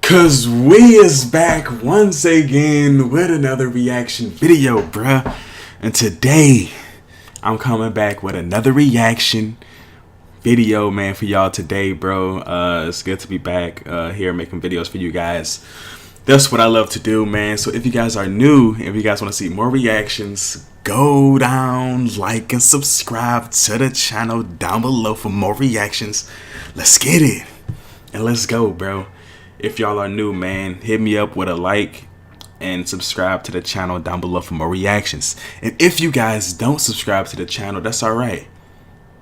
Cause we is back once again with another reaction video, bruh. And today, I'm coming back with another reaction video, man, for y'all today, bro. It's good to be back here making videos for you guys. That's what I love to do, man. So if you guys are new, if you guys want to see more reactions, go down, like, and subscribe to the channel down below for more reactions. Let's get it. And let's go, bro. If y'all are new, man, hit me up with a like and subscribe to the channel down below for more reactions. And if you guys don't subscribe to the channel, that's alright.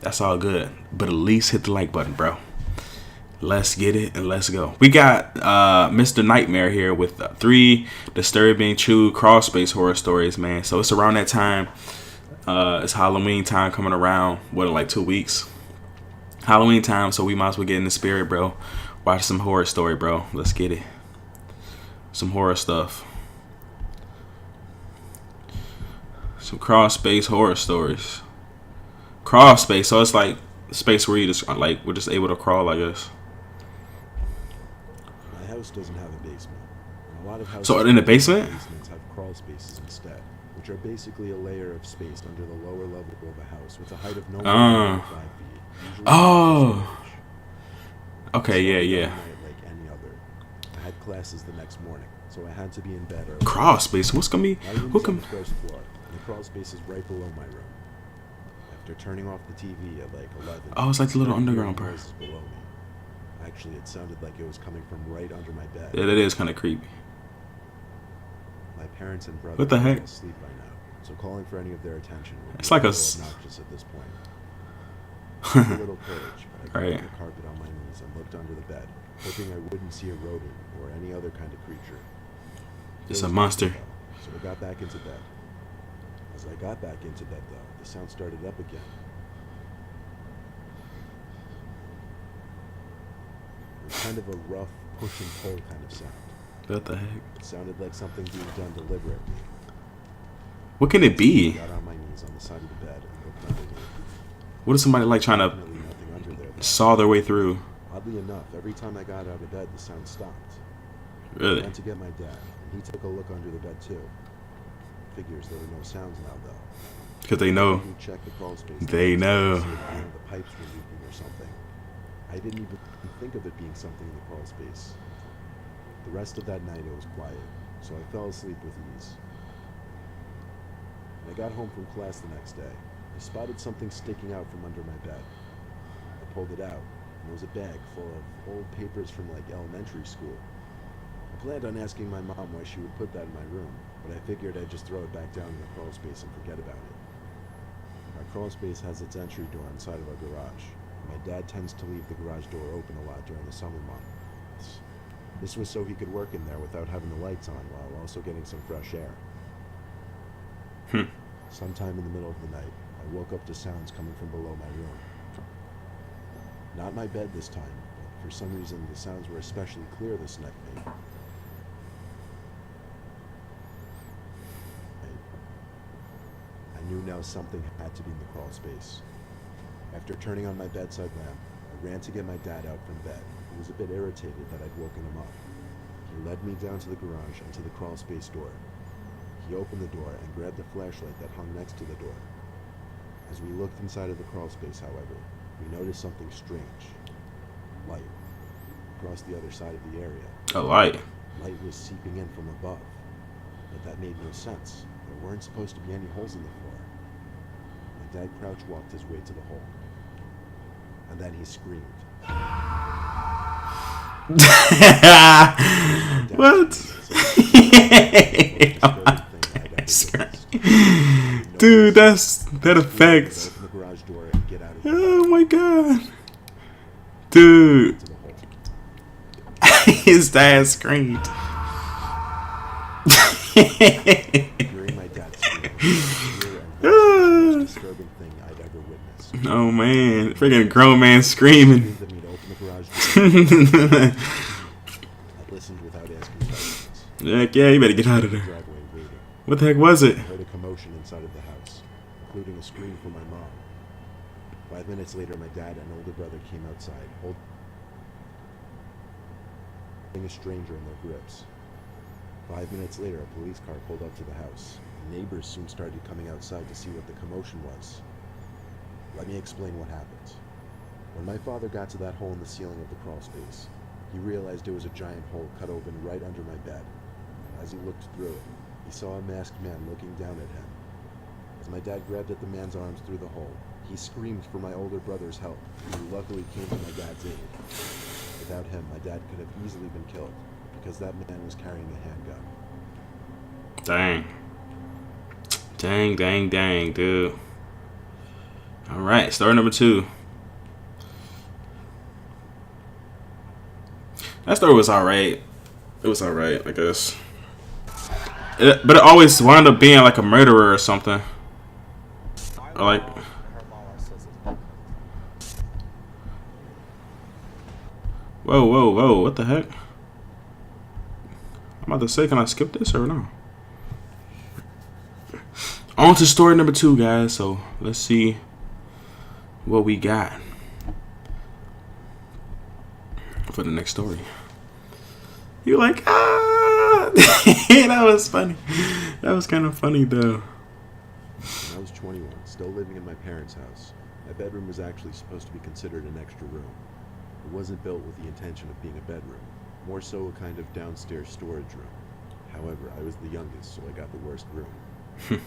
That's all good. But at least hit the like button, bro. Let's get it and let's go. We got Mr. Nightmare here with 3 disturbing true Crawlspace horror stories, man. So it's around that time. It's Halloween time coming around. What, in like 2 weeks? Halloween time, so we might as well get in the spirit, bro. Watch some horror story, bro. Let's get it. Some horror stuff. Some Crawlspace horror stories. Crawlspace, so it's like space where you just like we're just able to crawl, I guess. My house doesn't have a basement. And a lot of houses So in the basement? basements have crawl spaces instead, which are basically a layer of space under the lower level of a house with a height of no more than 5 feet. Usually Oh. Okay, yeah. Like any other. I had classes the next morning, so I had to be in bed early. Crawlspace. What's gonna be? My room Who is on can? the first floor, and the crawl space is right below my room. After turning off the TV at like 11, Oh, it's like the little underground part. noises below me. Actually, it sounded like it was coming from right under my bed. Yeah, that is kind of creepy. My parents and brother What the heck? are asleep by now, so calling for any of their attention would It's be like a obnoxious at this point. I had a little courage, but I got Right. on the carpet on my knees and looked under the bed, hoping I wouldn't see a rodent or any other kind of creature. It's It a was monster. nothing, though, so I got back into bed. As I got back into bed, though, the sound started up again. It was kind of a rough push and pull kind of sound. What the heck? It sounded like something being done deliberately. What can it I be? got on my knees on the side of the bed and looked underneath. What is somebody like trying to Definitely nothing under there, though. saw their way through? Oddly enough, every time I got out of bed, the sound stopped. I Really? went to get my dad, and he took a look under the bed too. Figures there were no sounds now, though. Because they know. We checked the crawl space. They know. To see if one of the pipes were leaking or something. I didn't even think of it being something in the crawl space. The rest of that night it was quiet, so I fell asleep with ease. When I got home from class the next day, I spotted something sticking out from under my bed. I pulled it out, and it was a bag full of old papers from like elementary school. I planned on asking my mom why she would put that in my room, but I figured I'd just throw it back down in the crawl space and forget about it. Our crawl space has its entry door inside of our garage. My dad tends to leave the garage door open a lot during the summer months. This was so he could work in there without having the lights on while also getting some fresh air. Sometime in the middle of the night, I woke up to sounds coming from below my room. Not my bed this time, but for some reason the sounds were especially clear this night. I knew now something had to be in the crawl space. After turning on my bedside lamp, I ran to get my dad out from bed. He was a bit irritated that I'd woken him up. He led me down to the garage and to the crawl space door. He opened the door and grabbed the flashlight that hung next to the door. As we looked inside of the crawl space, however, we noticed something strange. Light. Across the other side of the area. A light. Light was seeping in from above. But that made no sense. There weren't supposed to be any holes in the floor. My dad crouch walked his way to the hole. And then he screamed. What? Dude, that affects. Oh my god. Dude. His dad screamed. During my dad's scream, the most disturbing thing I'd ever witnessed. Oh man, freaking grown man screaming. I listened without asking questions. Heck yeah, you better get out of there. Driveway waiting. What the heck was it? I heard a commotion inside of the house, including a scream from my mom. 5 minutes later, my dad and older brother came outside. a stranger in their grips. 5 minutes later, a police car pulled up to the house. Neighbors soon started coming outside to see what the commotion was. Let me explain what happened. When my father got to that hole in the ceiling of the crawl space, he realized there was a giant hole cut open right under my bed. As he looked through it, he saw a masked man looking down at him. As my dad grabbed at the man's arms through the hole, he screamed for my older brother's help, who luckily came to my dad's aid. Without him, my dad could have easily been killed, because that man was carrying a handgun. Dang. Dang, dude. Alright, story number 2. That story was alright. It was alright, I guess. But it always wound up being like a murderer or something. Or like... Whoa, what the heck? I'm about to say, can I skip this or no? On to story number 2, guys. So let's see what we got for the next story. You're like, ah! That was funny. That was kind of funny, though. When I was 21, still living in my parents' house, my bedroom was actually supposed to be considered an extra room. It wasn't built with the intention of being a bedroom, more so a kind of downstairs storage room. However, I was the youngest, so I got the worst room.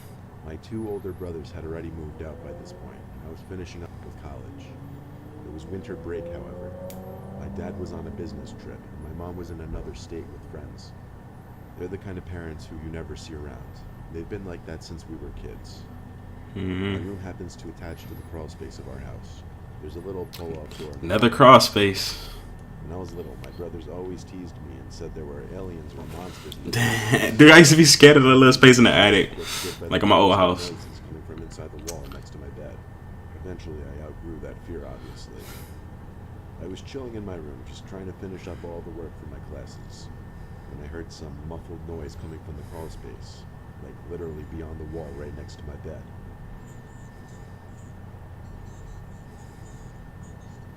My 2 older brothers had already moved out by this point, and I was finishing up with college. It was winter break, however. My dad was on a business trip, and my mom was in another state with friends. They're the kind of parents who you never see around. They've been like that since we were kids. My room happens to attach to the crawl space of our house. There's a little pull-off door. Another crawl space. When I was little, my brothers always teased me and said there were aliens or monsters. Dude, I used to be scared of the little space in the attic, like in my old house. Coming from inside the wall next to my bed. Eventually, I outgrew that fear, obviously. I was chilling in my room, just trying to finish up all the work for my classes, when I heard some muffled noise coming from the crawl space, like literally beyond the wall right next to my bed.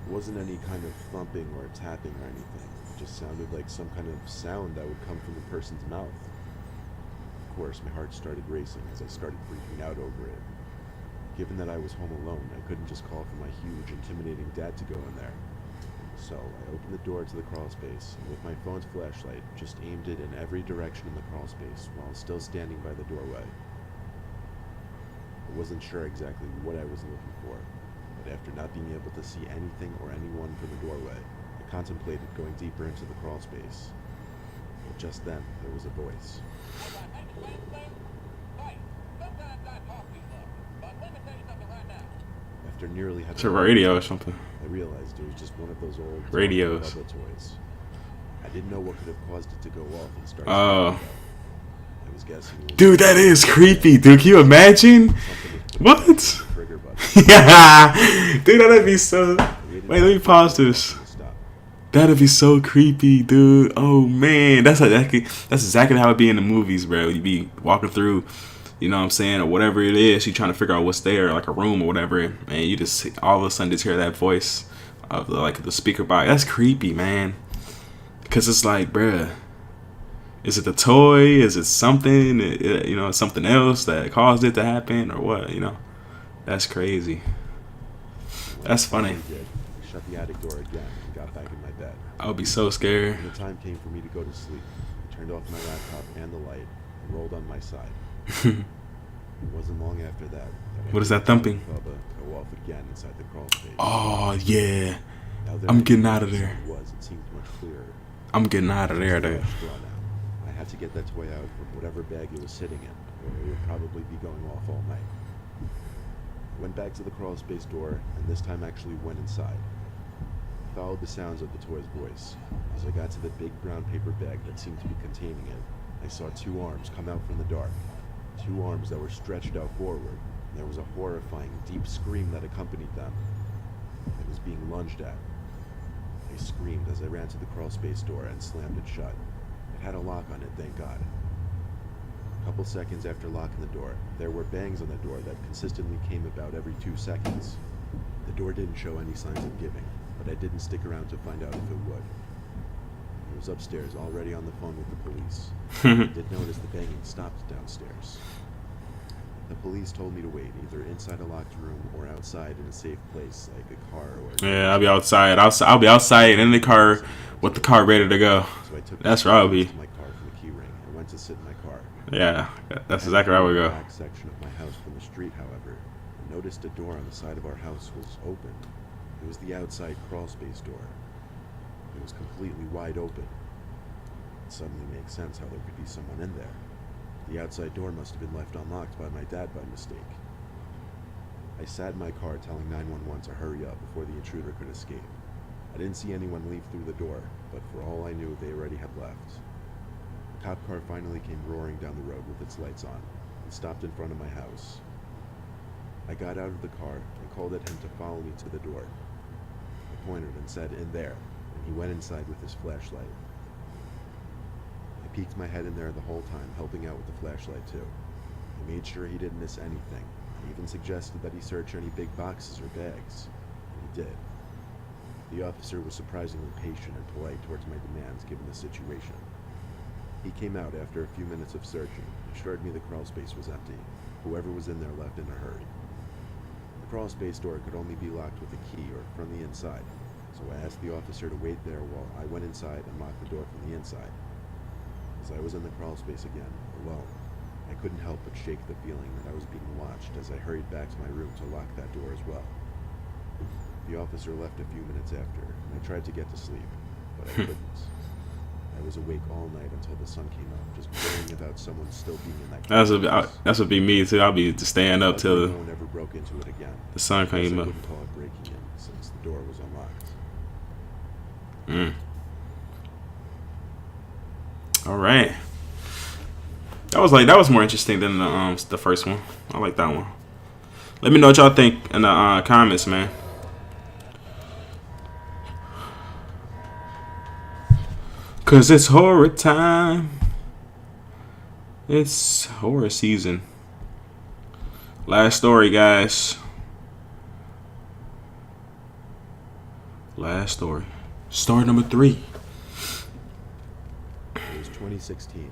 It wasn't any kind of thumping or tapping or anything. It just sounded like some kind of sound that would come from the person's mouth. Of course, my heart started racing as I started freaking out over it. Given that I was home alone, I couldn't just call for my huge, intimidating dad to go in there. So I opened the door to the crawl space, and with my phone's flashlight, just aimed it in every direction in the crawl space while still standing by the doorway. I wasn't sure exactly what I was looking for. But after not being able to see anything or anyone from the doorway, I contemplated going deeper into the crawl space. But just then, there was a voice. After nearly having It's a radio or something. I realized it was just one of those old Radios. Bubba toys. I didn't know what could have caused it to go off and start. Oh. I was guessing. It was Dude, that is creepy, dude. Can you imagine? What? Trigger button. Yeah. Dude, that'd be so... Wait, let me pause this. That'd be so creepy, dude. Oh, man. That's exactly how it'd be in the movies, bro. You'd be walking through, you know what I'm saying, or whatever it is. You're trying to figure out what's there, like a room or whatever. And you just all of a sudden just hear that voice of the speaker box. That's creepy, man. Because it's like, bruh, is it the toy? Is it something, you know, something else that caused it to happen or what, you know? That's crazy. That's funny. I shut the attic door again and got back in my bed. I would be so scared. When the time came for me to go to sleep, I turned off my laptop and the light and rolled on my side. It wasn't long after that. What is that thumping? Bubba go off again inside the crawl space. Oh, yeah. Now I'm getting out of there. It seemed much clearer. I'm getting out of there, dude. I had to get that toy out from whatever bag it was sitting in, or it would probably be going off all night. I went back to the crawl space door, and this time actually went inside. I followed the sounds of the toy's voice. As I got to the big brown paper bag that seemed to be containing it, I saw 2 arms come out from the dark. 2 arms that were stretched out forward, and there was a horrifying, deep scream that accompanied them. It was being lunged at. I screamed as I ran to the crawl space door and slammed it shut. It had a lock on it, thank God. A couple seconds after locking the door, there were bangs on the door that consistently came about every 2 seconds. The door didn't show any signs of giving, but I didn't stick around to find out if it would. I was upstairs, already on the phone with the police. I did notice the banging stopped downstairs. The police told me to wait, either inside a locked room or outside in a safe place, like a car or... Yeah, I'll be outside. I'll be outside in the car with the car ready to go. So I took That's where I'll be. my car from the key ring and went to sit in my car. Yeah, that's exactly where I would go. The back section of my house from the street, however, I noticed a door on the side of our house was open. It was the outside crawlspace door. It was completely wide open. It suddenly makes sense how there could be someone in there. The outside door must have been left unlocked by my dad by mistake. I sat in my car telling 911 to hurry up before the intruder could escape. I didn't see anyone leave through the door, but for all I knew, they already had left. A cop car finally came roaring down the road with its lights on and stopped in front of my house. I got out of the car and called at him to follow me to the door. I pointed and said, "In there," and he went inside with his flashlight. I peeked my head in there the whole time, helping out with the flashlight too. I made sure he didn't miss anything. I even suggested that he search any big boxes or bags, and he did. The officer was surprisingly patient and polite towards my demands given the situation. He came out after a few minutes of searching, assured me the crawlspace was empty. Whoever was in there left in a hurry. The crawlspace door could only be locked with a key or from the inside, so I asked the officer to wait there while I went inside and locked the door from the inside. As I was in the crawlspace again, alone, I couldn't help but shake the feeling that I was being watched as I hurried back to my room to lock that door as well. The officer left a few minutes after, and I tried to get to sleep, but I couldn't. I was awake all night until the sun came up, just worrying about someone still being in that crawlspace. That's what be me too. I'll be just staying up till no one ever broke into it again. the sun came I up. wouldn't call it breaking in, since the door was unlocked. All right. That was more interesting than the first one. I like that one. Let me know what y'all think in the comments, man. Cause it's horror time. It's horror season. Last story, guys. Last story. Story number 3. It was 2016.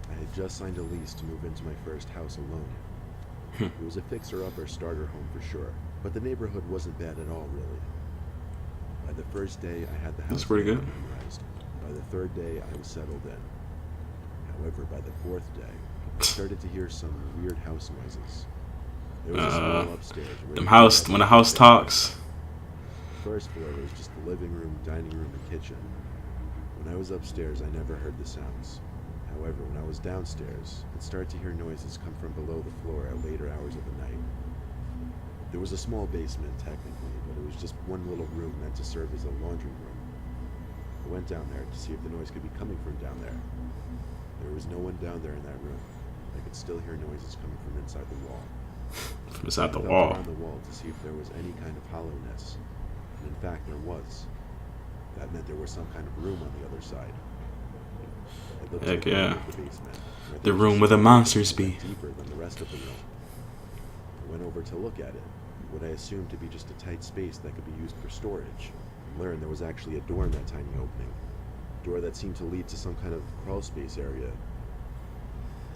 I had just signed a lease to move into my first house alone. It was a fixer-upper starter home for sure, but the neighborhood wasn't bad at all, really. By the first day, I had the house That's pretty good. memorized. By the third day, I was settled in. However, by the fourth day, I started to hear some weird house noises. There was a small upstairs. When the house talks. The first floor was just the living room, dining room, and kitchen. When I was upstairs, I never heard the sounds. However, when I was downstairs, I'd start to hear noises come from below the floor at later hours of the night. There was a small basement, technically, but it was just one little room meant to serve as a laundry room. I went down there to see if the noise could be coming from down there. There was no one down there in that room. I could still hear noises coming from inside the wall. From inside the I felt wall. around the wall to see if there was any kind of hollowness. And in fact, there was. That meant there was some kind of room on the other side. I looked Heck to the yeah. corner of the basement, where The there was room just where the something monsters that be. went deeper than the rest of the room. I went over to look at it, what I assumed to be just a tight space that could be used for storage. I learned there was actually a door in that tiny opening. A door that seemed to lead to some kind of crawl space area.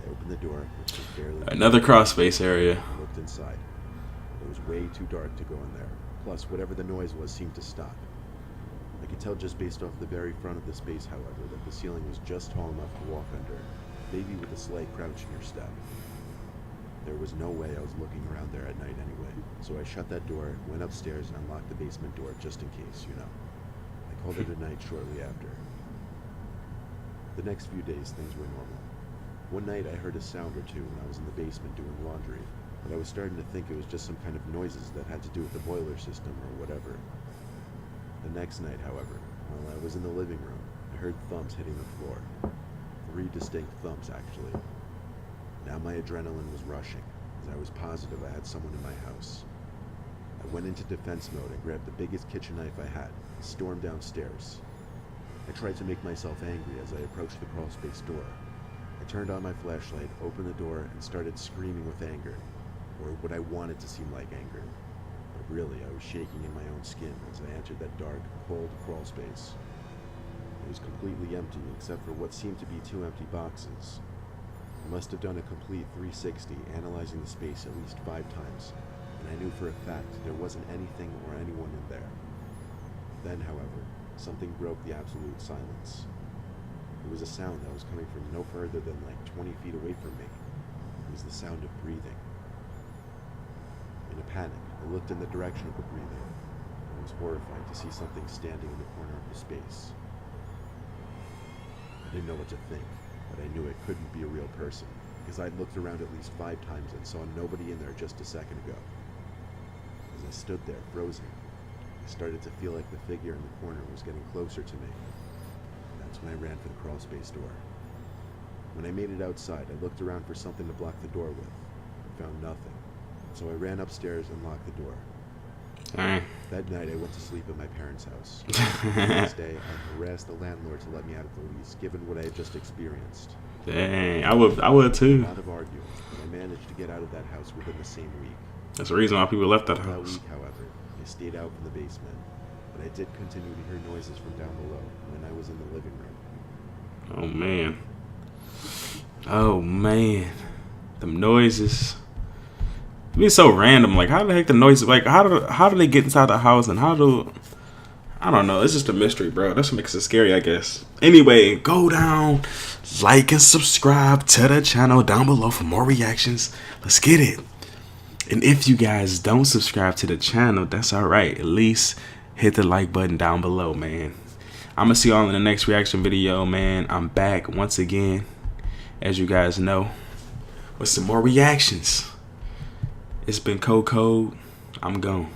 I opened the door, which was barely... Another crawlspace area. I looked inside. It was way too dark to go in there. Plus, whatever the noise was seemed to stop. I could tell just based off the very front of the space, however, that the ceiling was just tall enough to walk under, maybe with a slight crouch in your step. There was no way I was looking around there at night anyway, so I shut that door, went upstairs, and unlocked the basement door just in case, you know. I called it a night shortly after. The next few days, things were normal. One night I heard a sound or two when I was in the basement doing laundry, but I was starting to think it was just some kind of noises that had to do with the boiler system or whatever. The next night, however, while I was in the living room, I heard thumps hitting the floor. 3 distinct thumps, actually. Now my adrenaline was rushing, as I was positive I had someone in my house. I went into defense mode and grabbed the biggest kitchen knife I had and stormed downstairs. I tried to make myself angry as I approached the crawlspace door. I turned on my flashlight, opened the door, and started screaming with anger, or what I wanted to seem like anger. But really, I was shaking in my own skin as I entered that dark, cold crawlspace. It was completely empty except for what seemed to be 2 empty boxes. I must have done a complete 360, analyzing the space at least 5 times, and I knew for a fact there wasn't anything or anyone in there. Then, however, something broke the absolute silence. It was a sound that was coming from no further than like 20 feet away from me. It was the sound of breathing. In a panic, I looked in the direction of the breathing. I was horrified to see something standing in the corner of the space. I didn't know what to think, but I knew it couldn't be a real person, because I'd looked around at least 5 times and saw nobody in there just a second ago. As I stood there, frozen, I started to feel like the figure in the corner was getting closer to me. That's when I ran for the crawlspace door. When I made it outside, I looked around for something to block the door with, but found nothing. So I ran upstairs and locked the door. Dang. That night, I went to sleep at my parents' house. The next day, I harassed the landlord to let me out of the lease, given what I had just experienced. Dang, I would too. A lot of arguing, but I managed to get out of that house within the same week. That's the reason why people left that That house. week, however, I stayed out from the basement, but I did continue to hear noises from down below when I was in the living room. Oh man. Oh man. Them noises. It be so random. Like, how the heck the noises? Like, how do they get inside the house, and I don't know. It's just a mystery, bro. That's what makes it scary, I guess. Anyway, go down, like and subscribe to the channel down below for more reactions. Let's get it. And if you guys don't subscribe to the channel, that's all right. At least hit the like button down below, man. I'm going to see y'all in the next reaction video, man. I'm back once again, as you guys know, with some more reactions. It's been Code. I'm gone.